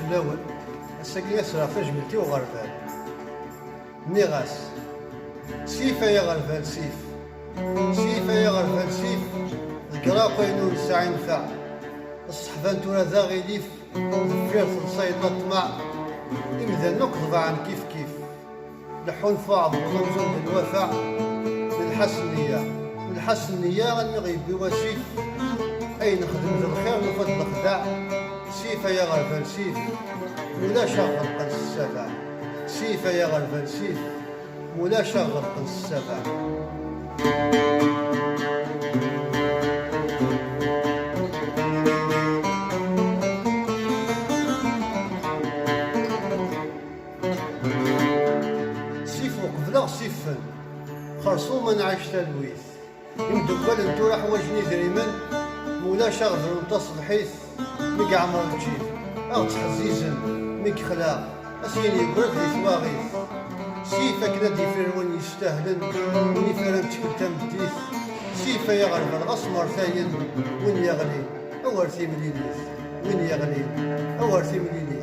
الأول الساقي يسرى فجملتي وغرفال نيغاس سيفا يا غرفال سيف سيفا يا غرفال سيف القراق وينون الساعي نفع الصحفان تورا ذا غيليف ذفير تنصيط الطمع إمذا نقضى عن كيف كيف لحون فاض وخمزون بالوفاء من الحسن نية غني غيبي وسيف أي نخدم ذا الخير ونفضل الخداع سيفا يا غرفال سيف ولا شغل قنص السبع سيفا يا غرفال سيف ولا شغل قنص السبع. سيف وقبله سيفن خرصو من عايش تلويث يمدقل انتو راح وجني زريمن مولا شغل ونتصل حيث ميك عمر الجيف أو تحزيزن ميك خلاق أسيني برد لي ثواغيث سيفا كنا ديفير وين يستاهلن وين فرنت كنت مديث سيفا يغرب الأسمر ثاين وين يغلي أورثي مليليث وين يغلي أورثي مليليث.